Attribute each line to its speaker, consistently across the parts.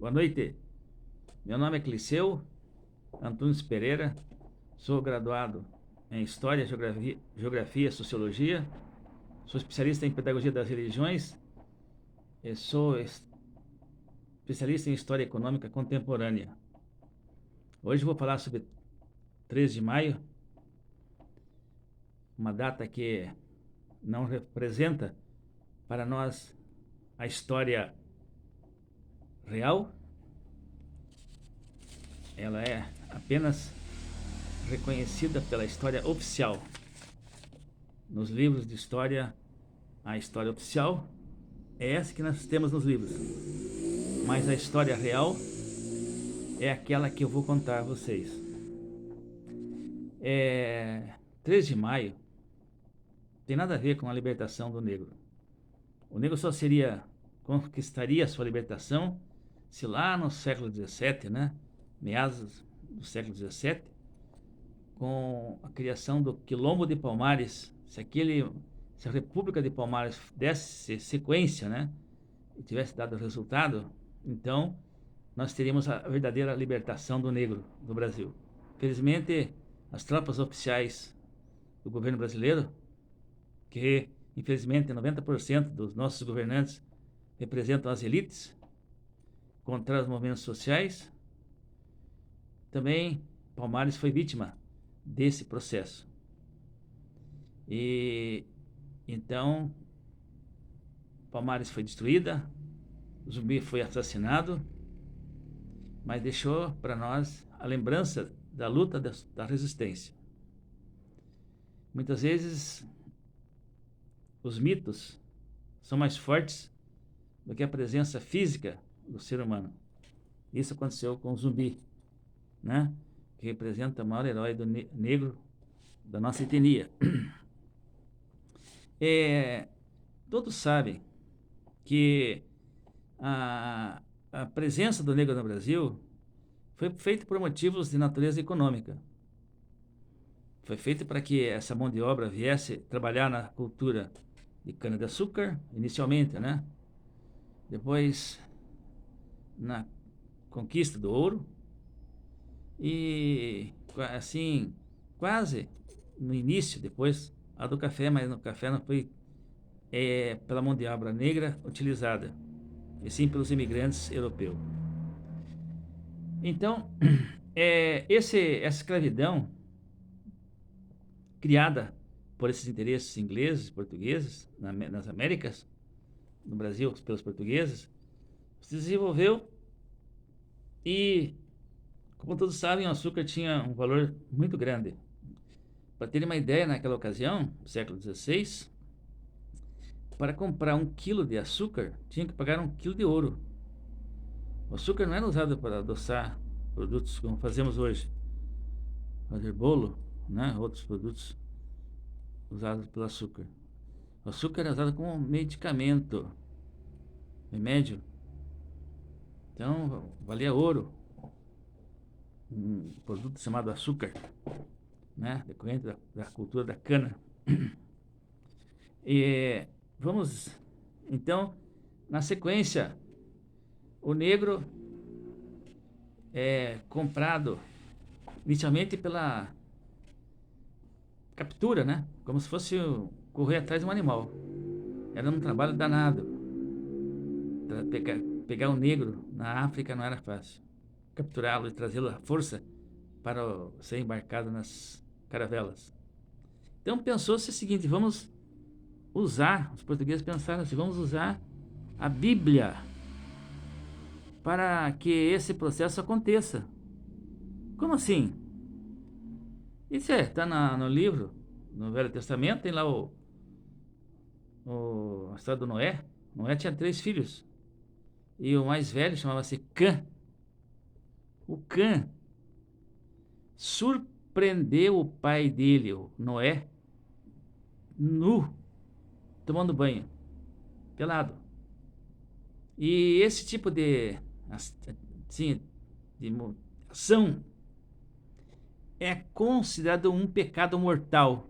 Speaker 1: Boa noite. Meu nome é Cliceu Antunes Pereira. Sou graduado em História, Geografia e Sociologia. Sou especialista em Pedagogia das Religiões. E sou especialista em História Econômica Contemporânea. Hoje vou falar sobre 3 de maio, uma data que não representa para nós a história real. Ela é apenas reconhecida pela história oficial. Nos livros de história, a história oficial é essa que nós temos nos livros. Mas a história real é aquela que eu vou contar a vocês. 3 de maio tem nada a ver com a libertação do negro. O negro só conquistaria a sua libertação se lá no século XVII, né, meados do século XVII, com a criação do Quilombo de Palmares, se a República de Palmares desse sequência, né, e tivesse dado resultado, então nós teríamos a verdadeira libertação do negro do Brasil. Felizmente, as tropas oficiais do governo brasileiro, que infelizmente 90% dos nossos governantes representam as elites contra os movimentos sociais, também Palmares foi vítima desse processo. E então Palmares foi destruída, Zumbi foi assassinado, mas deixou para nós a lembrança da luta da resistência. Muitas vezes os mitos são mais fortes do que a presença física do ser humano. Isso aconteceu com o Zumbi, né? Que representa o maior herói negro da nossa etnia. Todos sabem que a presença do negro no Brasil foi feita por motivos de natureza econômica. Foi feita para que essa mão de obra viesse trabalhar na cultura de cana-de-açúcar, inicialmente, né? Depois, na conquista do ouro. E, assim, quase no início, depois, a do café, mas no café não foi pela mão de obra negra utilizada, e sim pelos imigrantes europeus. Então, essa escravidão criada por esses interesses ingleses, portugueses, nas Américas, no Brasil pelos portugueses, se desenvolveu e, como todos sabem, o açúcar tinha um valor muito grande. Para terem uma ideia, naquela ocasião, no século XVI, para comprar 1 quilo de açúcar, tinha que pagar 1 quilo de ouro. O açúcar não era usado para adoçar produtos como fazemos hoje, fazer bolo, né? Outros produtos usados pelo açúcar. O açúcar era usado como medicamento, remédio. Então, valia ouro. Um produto chamado açúcar, né? Decorrente da cultura da cana. E vamos, então, na sequência, o negro é comprado inicialmente pela captura, né? Como se fosse correr atrás de um animal. Era um trabalho danado. Pegar um negro na África não era fácil. Capturá-lo e trazê-lo à força para ser embarcado nas caravelas. Então pensou-se o seguinte: os portugueses pensaram assim, vamos usar a Bíblia para que esse processo aconteça. Como assim? Isso está no livro, no Velho Testamento, tem lá a história do Noé. Noé tinha 3 filhos. E o mais velho chamava-se Cã. O Cã surpreendeu o pai dele, o Noé, nu, tomando banho, pelado. E esse tipo de, assim, de ação é considerado um pecado mortal.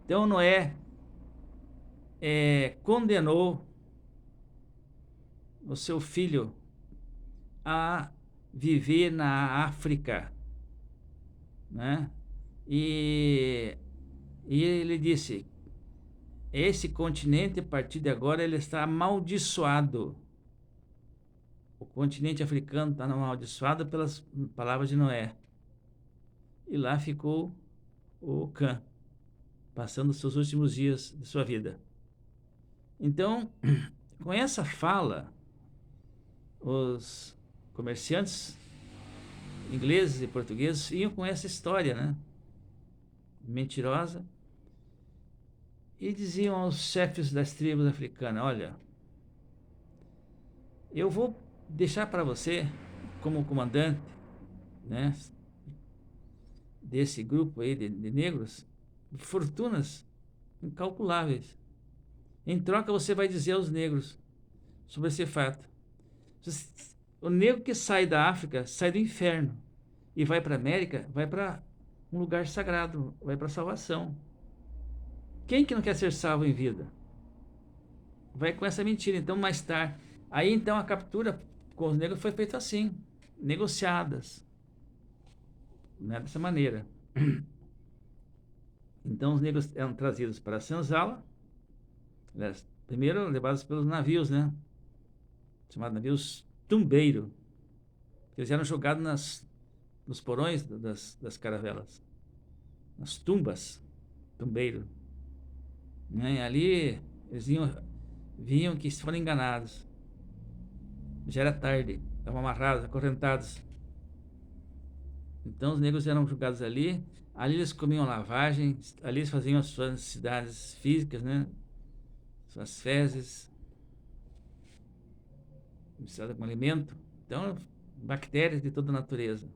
Speaker 1: Então Noé condenou o seu filho a viver na África, né? E, e ele disse: esse continente, a partir de agora, ele está amaldiçoado. O continente africano está amaldiçoado pelas palavras de Noé. E lá ficou o Cã, passando os seus últimos dias de sua vida. Então, com essa fala, os comerciantes ingleses e portugueses iam com essa história, né? Mentirosa, e diziam aos chefes das tribos africanas: olha, eu vou deixar para você, como comandante, né, desse grupo aí de negros, fortunas incalculáveis. Em troca, você vai dizer aos negros sobre esse fato. O negro que sai da África sai do inferno e vai para a América, vai para um lugar sagrado, vai para a salvação. Quem que não quer ser salvo em vida? Vai com essa mentira. Então, mais tarde, aí então a captura com os negros foi feita assim, negociadas, né, dessa maneira. Então, os negros eram trazidos para a senzala, primeiro levados pelos navios, né, chamados navios tumbeiro. Eles eram jogados nos porões das caravelas, nas tumbas, tumbeiro, né? E ali eles viam que foram enganados. Já era tarde, estavam amarrados, acorrentados. Então os negros eram jogados ali eles comiam lavagem, ali eles faziam as suas necessidades físicas, né? Suas fezes, misturada com alimento. Então, bactérias de toda a natureza.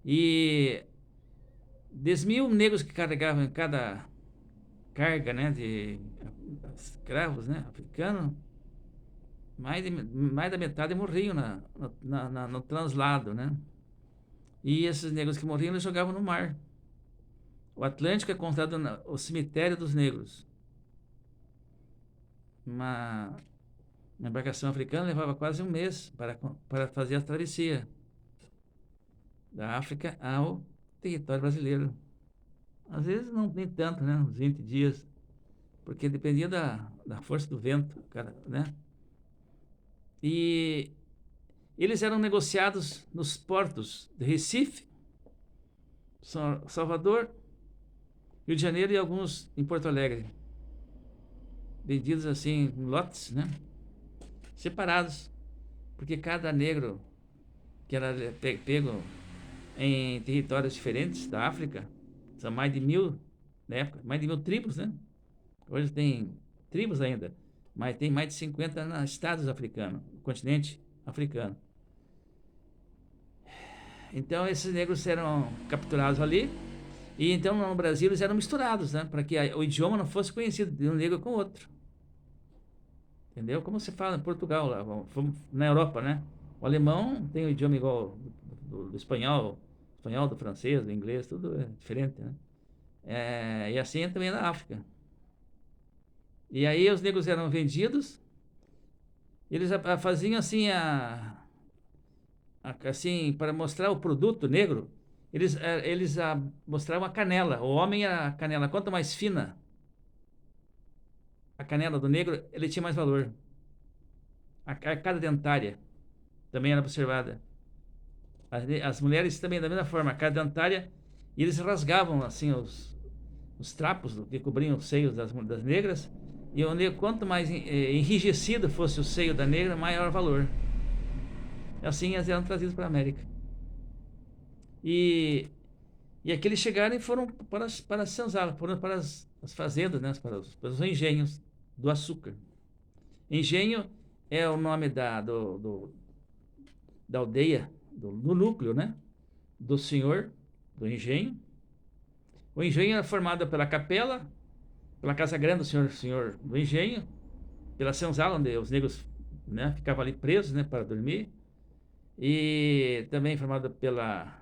Speaker 1: E 10.000 negros que carregavam em cada carga, né, de escravos, né, africanos, mais da metade morriam no translado, né? E esses negros que morriam, eles jogavam no mar. O Atlântico é considerado o cemitério dos negros. Uma embarcação africana levava quase um mês para fazer a travessia da África ao território brasileiro. Às vezes não nem tanto, né? Uns 20 dias, porque dependia da força do vento, cara, né? E eles eram negociados nos portos de Recife, Salvador, Rio de Janeiro e alguns em Porto Alegre. Vendidos assim, em lotes, né? Separados, porque cada negro que era pego em territórios diferentes da África, são mais de 1.000, na época, mais de 1.000 tribos, né? Hoje tem tribos ainda, mas tem mais de 50 estados africanos, no continente africano. Então esses negros eram capturados ali, e então no Brasil eles eram misturados, né? Para que o idioma não fosse conhecido de um negro com o outro. Entendeu? Como se fala em Portugal, lá, na Europa, né? O alemão tem o idioma igual do espanhol, do francês, do inglês, tudo é diferente, né? E assim é também na África. E aí os negros eram vendidos, eles faziam assim, assim, para mostrar o produto negro, eles mostravam a canela. O homem era a canela. Quanto mais fina a canela do negro, ele tinha mais valor. A arcada dentária também era observada. As mulheres também, da mesma forma, a arcada dentária, e eles rasgavam assim os trapos que cobriam os seios das negras, e quanto mais enrijecido fosse o seio da negra, maior valor. Assim elas eram trazidas para a América. E aqui eles chegaram e foram para as senzalas, foram para as fazendas, né, para os engenhos do açúcar. Engenho é o nome da aldeia, do núcleo, né, do senhor do engenho. O engenho era formado pela capela, pela casa grande do senhor do engenho, pela senzala, onde os negros, né, ficavam ali presos, né, para dormir, e também formado pela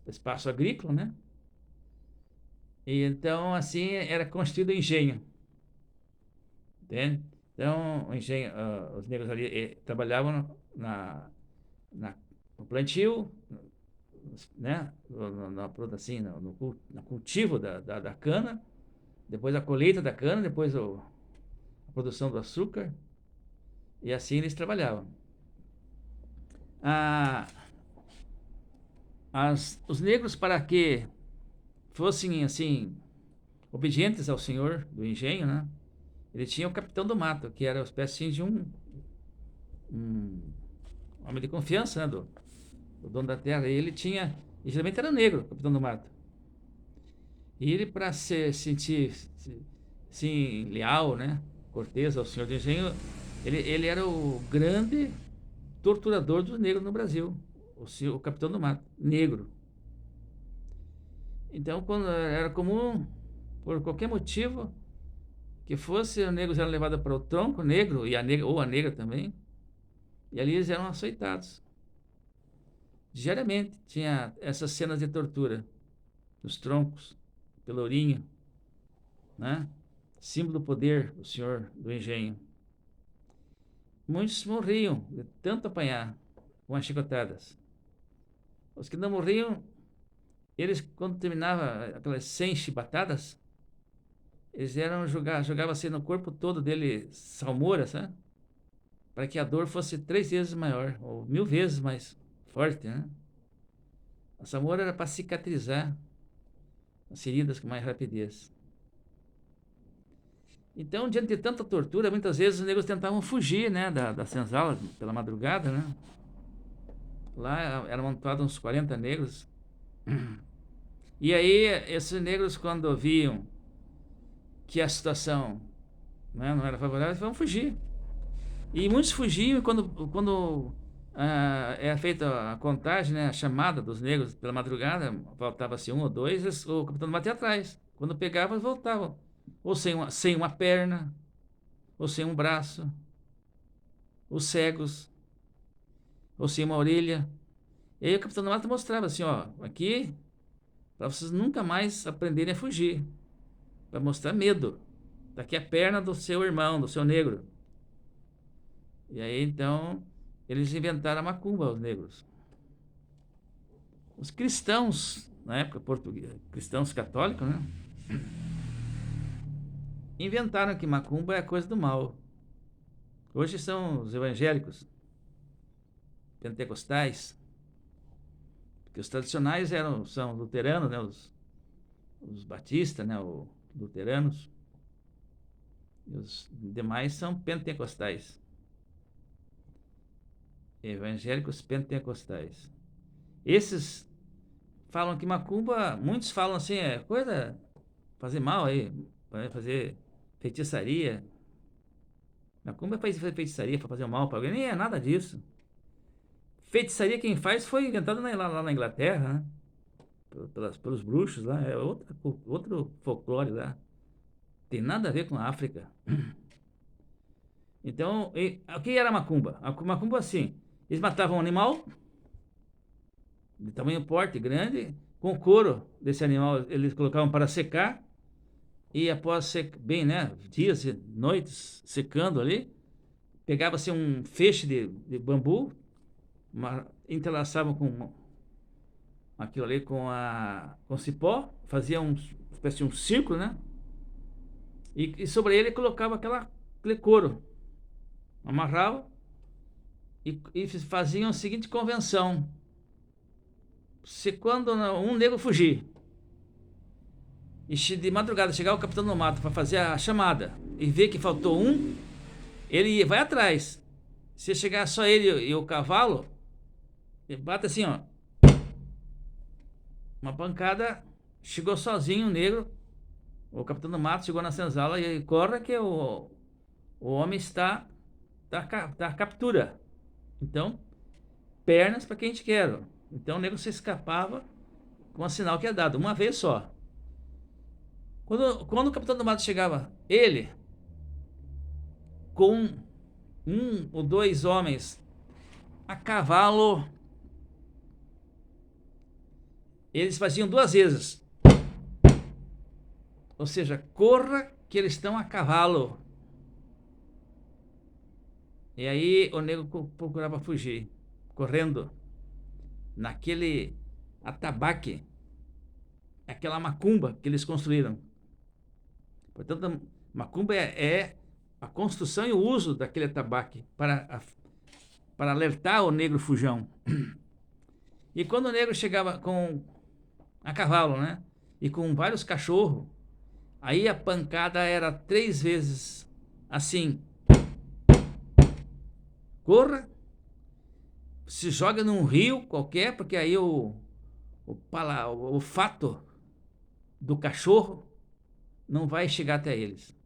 Speaker 1: espaço agrícola, né? E então assim era construído o engenho, entende? Então, os negros ali trabalhavam no plantio, né? Assim, no cultivo da cana, depois a colheita da cana, depois a produção do açúcar, e assim eles trabalhavam. Ah, os negros, para que fossem assim obedientes ao senhor do engenho, né? Ele tinha o capitão do mato, que era uma espécie de um homem de confiança, né, do dono da terra. E ele tinha, e geralmente era negro, o capitão do mato. E ele, para se sentir sim, leal, né, cortês ao senhor do engenho, ele era o grande torturador dos negros no Brasil, o capitão do mato, negro. Então, quando era comum, por qualquer motivo que fosse, os negros eram levados para o tronco negro, e ou a negra também, e ali eles eram açoitados. Diariamente tinha essas cenas de tortura nos troncos, pelourinho, né? Símbolo do poder do senhor do engenho. Muitos morriam de tanto apanhar com as chicotadas. Os que não morriam, eles, quando terminava aquelas 100 chibatadas, eles jogavam assim no corpo todo dele salmoura, sabe? Para que a dor fosse 3 vezes maior, ou 1000 vezes mais forte, né? A salmoura era para cicatrizar as feridas com mais rapidez. Então, diante de tanta tortura, muitas vezes os negros tentavam fugir, né, da senzala pela madrugada, né? Lá eram montados uns 40 negros. E aí, esses negros, quando viam que a situação, né, não era favorável, eles iam fugir. E muitos fugiam, e quando era feita a contagem, né, a chamada dos negros pela madrugada, faltava-se um ou dois, o capitão batia atrás. Quando pegava, eles voltavam. Ou sem uma perna, ou sem um braço, ou cegos, ou sem uma orelha. E aí o capitão do mato mostrava assim, ó, aqui, para vocês nunca mais aprenderem a fugir, para mostrar medo. Tá aqui a perna do seu irmão, do seu negro. E aí então eles inventaram a macumba, os negros. Os cristãos, na época portuguesa, cristãos católicos, né? Inventaram que macumba é coisa do mal. Hoje são os evangélicos, pentecostais, porque os tradicionais são luteranos, né? Os batistas, né? Os luteranos. E os demais são pentecostais. Evangélicos pentecostais. Esses falam que macumba, muitos falam assim, é coisa fazer mal aí, fazer feitiçaria. Macumba é fazer feitiçaria para fazer mal para alguém, nem é nada disso. Feitiçaria quem faz foi inventado lá na Inglaterra, né? Pelos bruxos lá, é outro folclore lá. Tem nada a ver com a África. Então, o que era macumba? A macumba assim, eles matavam um animal de tamanho porte grande, com o couro desse animal eles colocavam para secar, e após bem, né, dias e noites secando ali, pegava-se um feixe de bambu, entrelaçavam com aquilo ali com cipó, fazia uma espécie de um círculo, né? E sobre ele colocava aquele couro, amarrava e faziam a seguinte convenção: se quando um negro fugir e de madrugada chegar o capitão do mato para fazer a chamada e ver que faltou um, ele vai atrás. Se chegar só ele e o cavalo, ele bate assim, ó, uma pancada, chegou sozinho o negro, o capitão do mato chegou na senzala e corre que o homem está da captura. Então, pernas para quem a gente quer. Então o negro se escapava com o sinal que é dado, uma vez só. Quando o capitão do mato chegava, ele com um ou dois homens a cavalo, eles faziam 2 vezes. Ou seja, corra que eles estão a cavalo. E aí o negro procurava fugir, correndo naquele atabaque, aquela macumba que eles construíram. Portanto, a macumba é a construção e o uso daquele atabaque para alertar o negro fujão. E quando o negro chegava a cavalo, né? E com vários cachorros, aí a pancada era 3 vezes assim: corra, se joga num rio qualquer, porque aí o fato do cachorro não vai chegar até eles.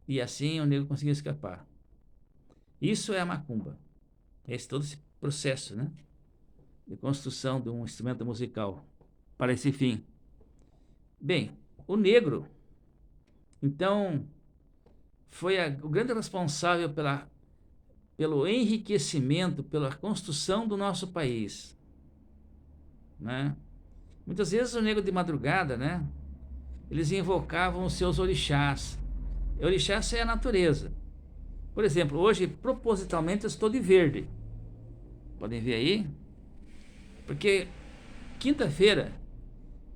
Speaker 1: E assim o negro conseguia escapar. Isso é a macumba. Todo esse processo, né, de construção de um instrumento musical para esse fim. Bem, o negro, então, foi o grande responsável pelo enriquecimento, pela construção do nosso país, né? Muitas vezes o negro de madrugada, né, eles invocavam os seus orixás. Orixás é a natureza. Por exemplo, hoje, propositalmente, eu estou de verde. Podem ver aí? Porque quinta-feira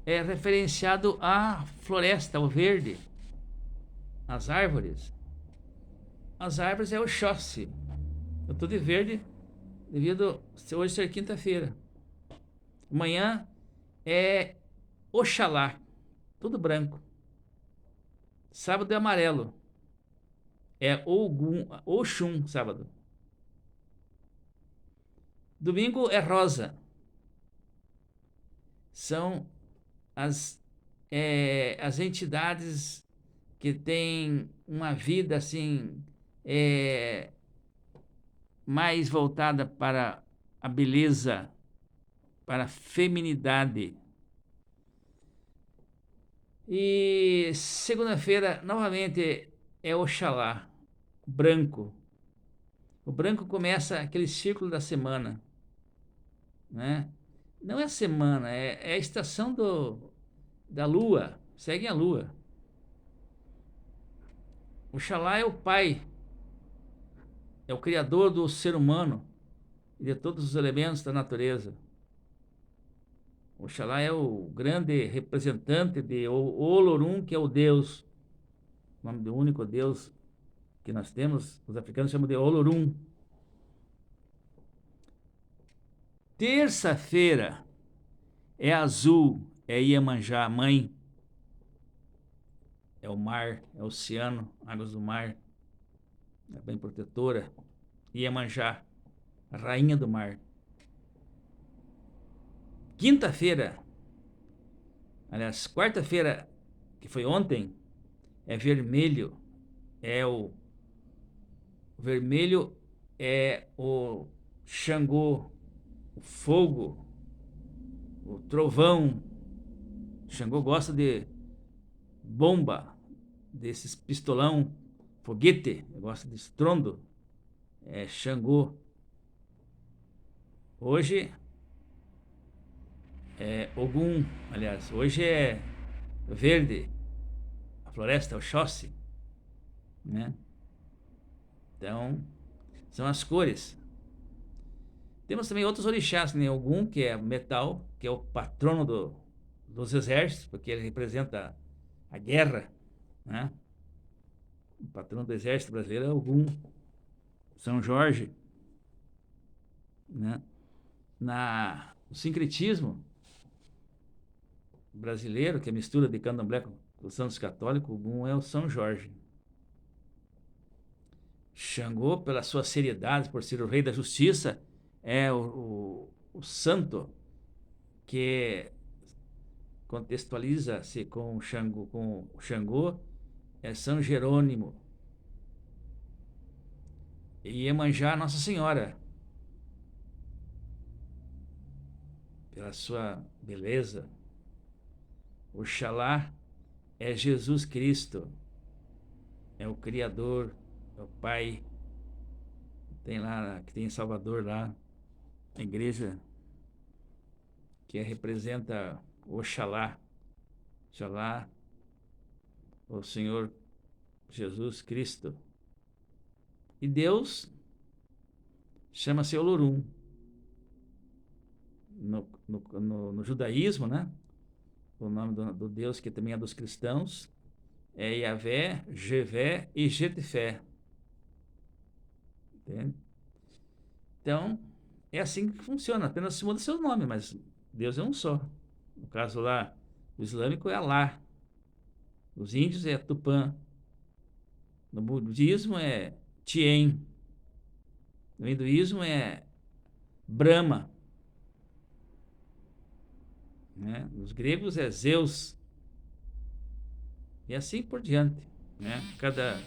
Speaker 1: é referenciado à floresta, ao verde, às árvores. As árvores é o Oxóssi. Eu estou de verde devido a hoje ser quinta-feira. Amanhã é Oxalá, tudo branco. Sábado é amarelo. É Ogum, Oxum, sábado. Domingo é rosa. São as entidades que têm uma vida assim, é, mais voltada para a beleza, para a feminidade. E segunda-feira, novamente, é Oxalá, branco. O branco começa aquele círculo da semana, né? Não é a semana, é a estação da lua, segue a lua. Oxalá é o pai, é o criador do ser humano e de todos os elementos da natureza. Oxalá é o grande representante de Olorum, que é o Deus, o nome do único Deus que nós temos, os africanos chamam de Olorum. Terça-feira é azul, é Iemanjá, mãe, é o mar, é o oceano, águas do mar, é bem protetora. Iemanjá, a rainha do mar. Quinta-feira, aliás, quarta-feira, que foi ontem, é vermelho, é o vermelho é o Xangô, o fogo, o trovão. Xangô gosta de bomba, desses pistolão, foguete, gosta de estrondo. É Xangô. Hoje é Ogum, aliás, hoje é verde, a floresta, o Oxóssi, né? Então, são as cores. Temos também outros orixás, né? Ogum, que é metal, que é o patrono dos exércitos, porque ele representa a guerra, né? O patrono do exército brasileiro é Ogum. São Jorge, né? No sincretismo brasileiro, que é a mistura de candomblé com os santos católicos, Ogum é o São Jorge. Xangô, pela sua seriedade, por ser o rei da justiça, é o santo que contextualiza-se com o Xangô, é São Jerônimo. E Iemanjá, Nossa Senhora, pela sua beleza. Oxalá é Jesus Cristo, é o Criador, é o Pai. Tem lá, que tem em Salvador lá, a igreja que representa Oxalá. Oxalá, o Senhor Jesus Cristo. E Deus chama-se Olorum. No judaísmo, né? O nome do Deus que também é dos cristãos é Yahvé, Jevé e Jetifé. Entende? Então, é assim que funciona, apenas se muda seu nome, mas Deus é um só. No caso lá, o islâmico é Alá, os índios é Tupã, no budismo é Tien, no hinduísmo é Brahma, né? Os gregos é Zeus, e assim por diante, né? Cada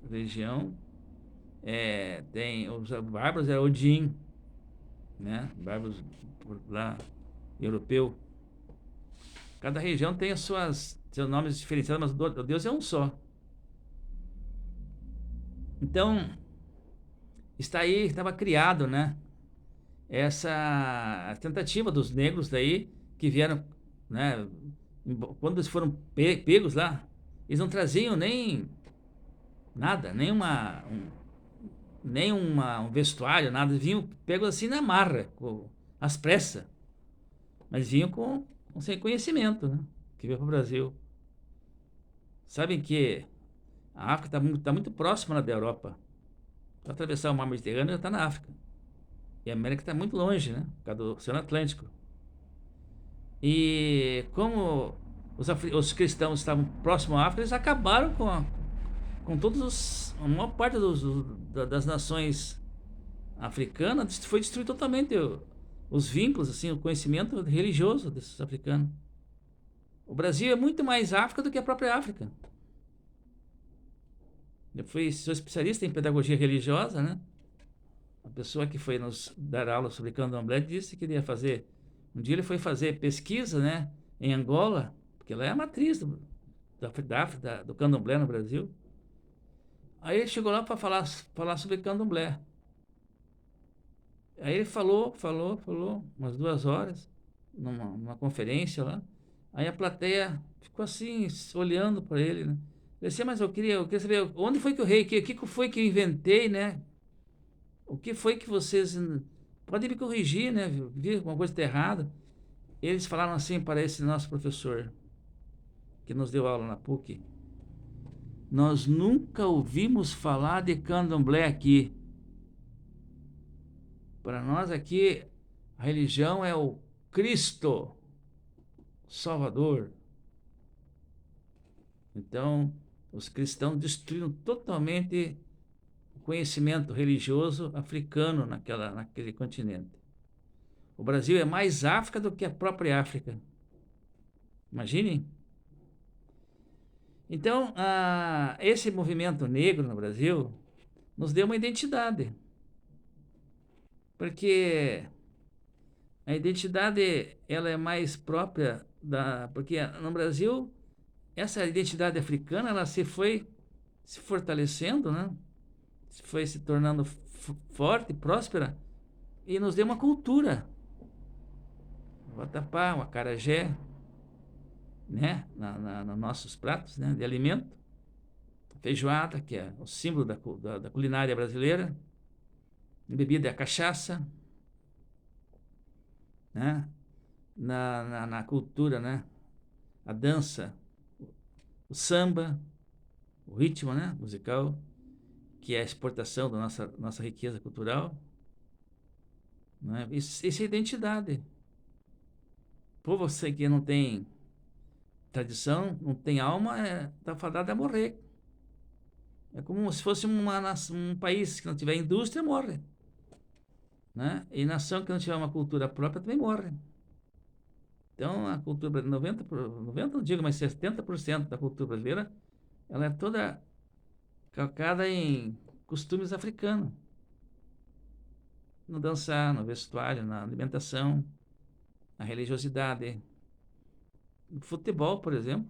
Speaker 1: religião tem, os bárbaros é Odin, né? Bárbaros por lá, europeu. Cada região tem seus nomes diferenciados, mas o Deus é um só. Então, está aí, estava criado, né? Essa tentativa dos negros daí, que vieram, né? Quando eles foram pegos lá, eles não traziam nem nada, um vestuário, nada. Eles vinham pegos assim na marra, às pressas. Mas vinham sem conhecimento, né? Que veio para o Brasil. Sabem que a África está muito próxima da Europa. Para atravessar o mar Mediterrâneo já está na África. E a América está muito longe, né? Por causa do Oceano Atlântico. E como os cristãos estavam próximos à África, eles acabaram com a maior parte das nações africanas, foi destruído totalmente os vínculos, assim, o conhecimento religioso desses africanos. O Brasil é muito mais África do que a própria África. Sou especialista em pedagogia religiosa, né? A pessoa que foi nos dar aula sobre candomblé disse que ele ia fazer. Um dia ele foi fazer pesquisa, né, em Angola, porque ela é a matriz da África, do candomblé no Brasil. Aí ele chegou lá para falar sobre candomblé. Aí ele falou umas 2 horas, numa conferência lá. Aí a plateia ficou assim, olhando para ele, né? Eu disse, mas eu queria saber onde foi que o rei, o que foi que eu inventei, né? O que foi que vocês podem me corrigir, né? Vi alguma coisa errada. Eles falaram assim para esse nosso professor que nos deu aula na PUC: nós nunca ouvimos falar de candomblé aqui. Para nós aqui, a religião é o Cristo Salvador. Então, os cristãos destruíram totalmente o conhecimento religioso africano naquele continente. O Brasil é mais África do que a própria África. Imaginem. Então, esse movimento negro no Brasil nos deu uma identidade. Porque a identidade ela é mais própria porque no Brasil essa identidade africana ela foi se fortalecendo, né? Foi se tornando forte, próspera e nos deu uma cultura. O vatapá, o acarajé, né? Nos nossos pratos, né, de alimento. A feijoada, que é o símbolo da culinária brasileira. A bebida é a cachaça, né? Na cultura, né? A dança, o samba, o ritmo, né, musical, que é a exportação da nossa riqueza cultural, né? Isso é identidade. Por você que não tem tradição, não tem alma, está fadado a morrer. É como se fosse um país que não tiver indústria, morre, né? E nação que não tiver uma cultura própria também morre. Então, a cultura, 90 não digo, mas 70% da cultura brasileira, ela é toda calcada em costumes africanos. No dançar, no vestuário, na alimentação, na religiosidade. No futebol, por exemplo,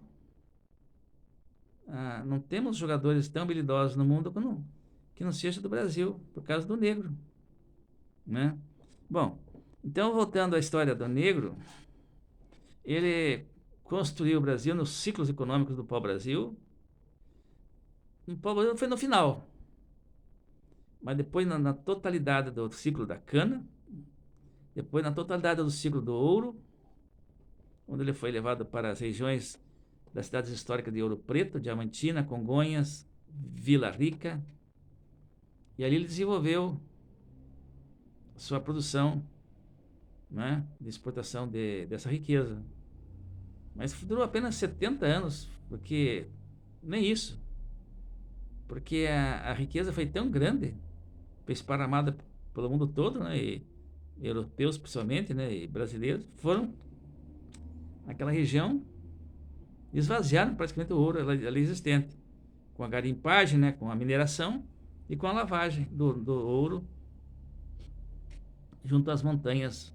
Speaker 1: não temos jogadores tão habilidosos no mundo que não seja do Brasil, por causa do negro, né? Bom, então voltando à história do negro, ele construiu o Brasil nos ciclos econômicos do pau-brasil. O pau-brasil foi no final. mas depois na totalidade do ciclo da cana, depois na totalidade do ciclo do ouro, onde ele foi levado para as regiões das cidades históricas de Ouro Preto, Diamantina, Congonhas, Vila Rica, e ali ele desenvolveu sua produção, né, de exportação dessa riqueza. Mas durou apenas 70 anos, porque nem isso, porque a riqueza foi tão grande, foi esparramada pelo mundo todo, né, e europeus principalmente, né, e brasileiros, foram naquela região, esvaziaram praticamente o ouro ali existente, com a garimpagem, né, com a mineração e com a lavagem do ouro junto às montanhas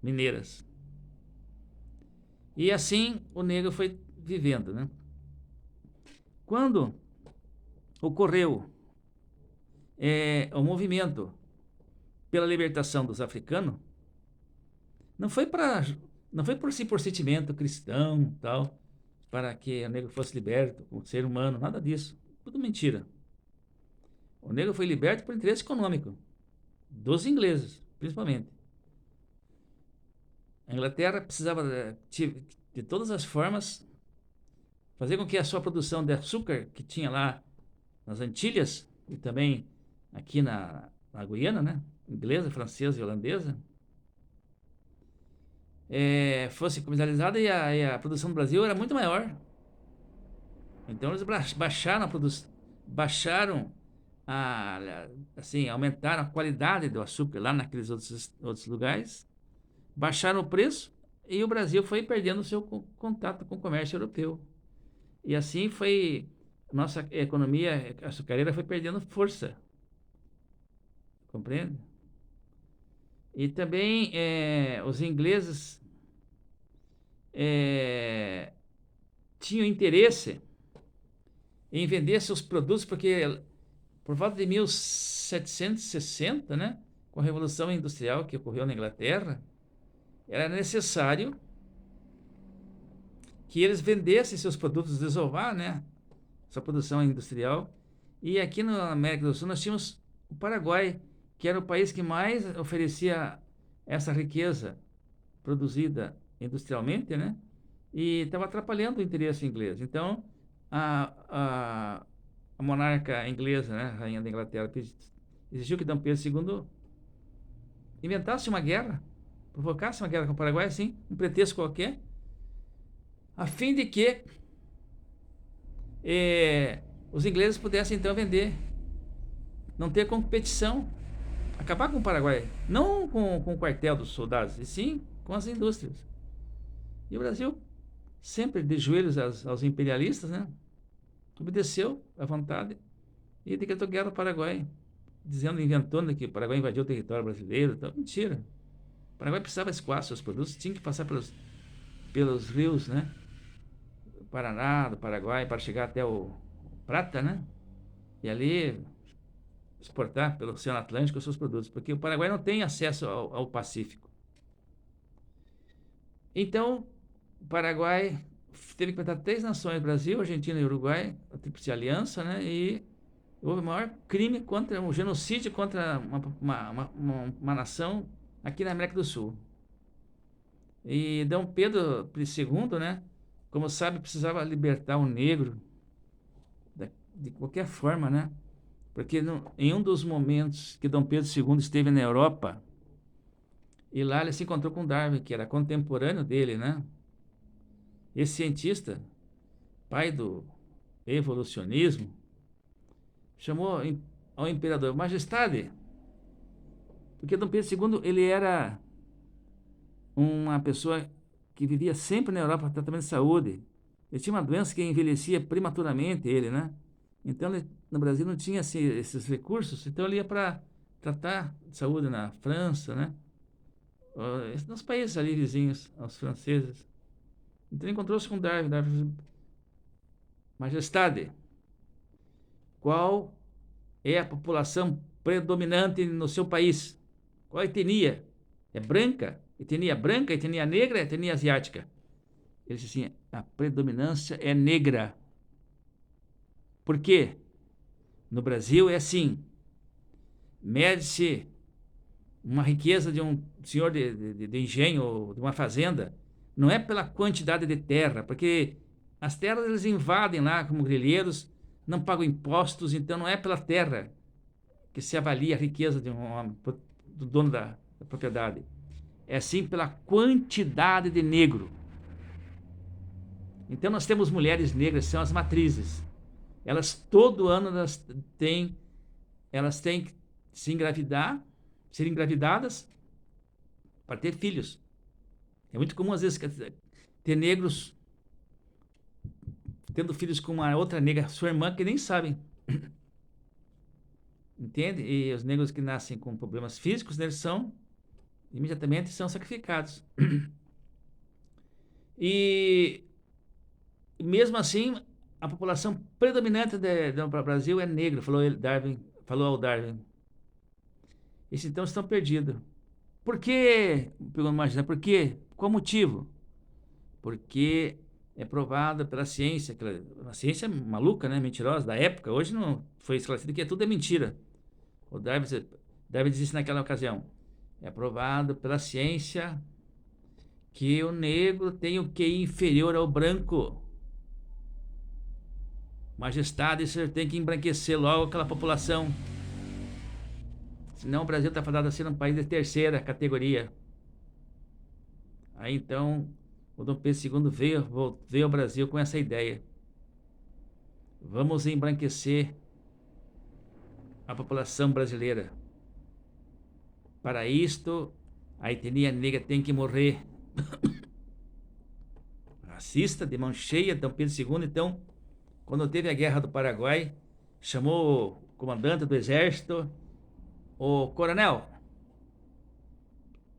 Speaker 1: mineiras. E assim o negro foi vivendo, né? Quando ocorreu o movimento pela libertação dos africanos, não foi por sentimento cristão, tal, para que o negro fosse liberto, o ser humano, nada disso. Tudo mentira. O negro foi liberto por interesse econômico, dos ingleses, principalmente. A Inglaterra precisava de todas as formas fazer com que a sua produção de açúcar, que tinha lá nas Antilhas e também aqui na Guiana, né, inglesa, francesa e holandesa, fosse comercializada, e a produção do Brasil era muito maior. Então eles baixaram assim, aumentaram a qualidade do açúcar lá naqueles outros lugares, baixaram o preço, e o Brasil foi perdendo o seu contato com o comércio europeu. E assim foi, nossa economia açucareira foi perdendo força, compreende? E também os ingleses tinham interesse em vender seus produtos, porque por volta de 1760, né, com a Revolução Industrial que ocorreu na Inglaterra, era necessário que eles vendessem seus produtos, desovar, né, sua produção industrial. E aqui na América do Sul nós tínhamos o Paraguai, que era o país que mais oferecia essa riqueza produzida industrialmente, né, e estava atrapalhando o interesse inglês. Então, a monarca inglesa, né, a rainha da Inglaterra, exigiu que Dom Pedro II inventasse uma guerra, provocasse uma guerra com o Paraguai, assim, um pretexto qualquer, a fim de que os ingleses pudessem então vender, não ter competição, acabar com o Paraguai, não com o quartel dos soldados, e sim com as indústrias. E o Brasil, sempre de joelhos aos imperialistas, né, obedeceu à vontade e decretou guerra ao Paraguai, inventando que o Paraguai invadiu o território brasileiro. Então, mentira. O Paraguai precisava escoar seus produtos, tinha que passar pelos rios, né, do Paraná, do Paraguai, para chegar até o Prata, né, e ali exportar pelo Oceano Atlântico os seus produtos, porque o Paraguai não tem acesso ao Pacífico. Então, o Paraguai teve que enfrentar 3 nações: Brasil, Argentina e Uruguai, a Tríplice Aliança, né, e houve o maior crime contra um genocídio contra uma nação aqui na América do Sul. E Dom Pedro II, né, como sabe, precisava libertar o negro de qualquer forma, né? Porque em um dos momentos que Dom Pedro II esteve na Europa, e lá ele se encontrou com Darwin, que era contemporâneo dele, né? Esse cientista, pai do evolucionismo, chamou ao imperador: Majestade, porque Dom Pedro II, ele era uma pessoa que vivia sempre na Europa para tratamento de saúde. Ele tinha uma doença que envelhecia prematuramente ele, né? Então, no Brasil não tinha esses recursos, então ele ia para tratar de saúde na França, né, nos países ali vizinhos aos franceses. Então ele encontrou-se com Darwin. Darwin: Majestade, qual é a população predominante no seu país? Qual a etnia? É branca? Etnia branca, etnia negra, etnia asiática? Ele disse assim: a predominância é negra. Por quê? No Brasil é assim: mede-se uma riqueza de um senhor de engenho, ou de uma fazenda, não é pela quantidade de terra, porque as terras eles invadem lá como grileiros, não pagam impostos, então não é pela terra que se avalia a riqueza de um homem, do dono da propriedade. É sim pela quantidade de negro. Então nós temos mulheres negras, são as matrizes. Elas todo ano elas têm que se engravidar, ser engravidadas para ter filhos. É muito comum às vezes ter negros tendo filhos com uma outra negra, sua irmã, que nem sabem. Entende? E os negros que nascem com problemas físicos, né, eles imediatamente são sacrificados. E mesmo assim, a população predominante do Brasil é negra, falou ao Darwin. Esses então estão perdidos. Por quê? Perguntou Marginal, por quê? Qual motivo? Porque é provado pela ciência, uma ciência maluca, né, mentirosa, da época. Hoje não foi esclarecido que tudo é mentira. O Darwin disse naquela ocasião, é provado pela ciência que o negro tem o QI inferior ao branco. Majestade, você tem que embranquecer logo aquela população. Senão o Brasil está fadado a ser um país de terceira categoria. Aí então o Dom Pedro II veio ao Brasil com essa ideia. Vamos embranquecer a população brasileira. Para isto, a etnia negra tem que morrer. Racista, de mão cheia, Dom Pedro II, então, quando teve a Guerra do Paraguai, chamou o comandante do exército, o coronel,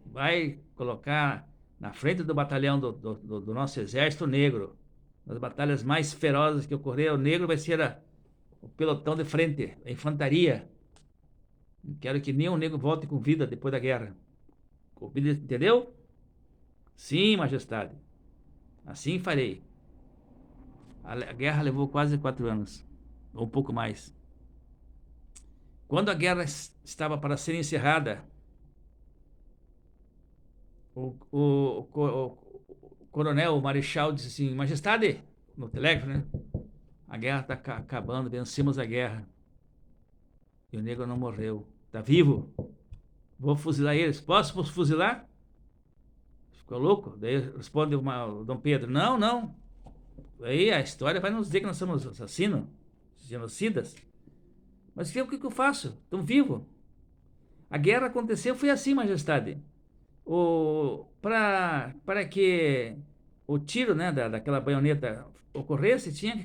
Speaker 1: vai colocar na frente do batalhão do nosso exército negro. Nas batalhas mais ferozes que ocorreram, o negro vai ser o pelotão de frente, a infantaria. Não quero que nenhum negro volte com vida depois da guerra. Entendeu? Sim, majestade. Assim farei. A guerra levou quase 4 anos, ou um pouco mais. Quando a guerra estava para ser encerrada, o coronel, o marechal, disse assim: Majestade, no telégrafo, né? A guerra está acabando, vencemos a guerra. E o negro não morreu. Está vivo. Vou fuzilar eles. Posso fuzilar? Ficou louco? Daí responde o Dom Pedro: Não, não. Aí a história vai nos dizer que nós somos assassinos, genocidas. Mas o que eu faço? Estão vivos. A guerra aconteceu, foi assim, majestade. Para que o tiro, né, daquela baioneta ocorresse, tinha que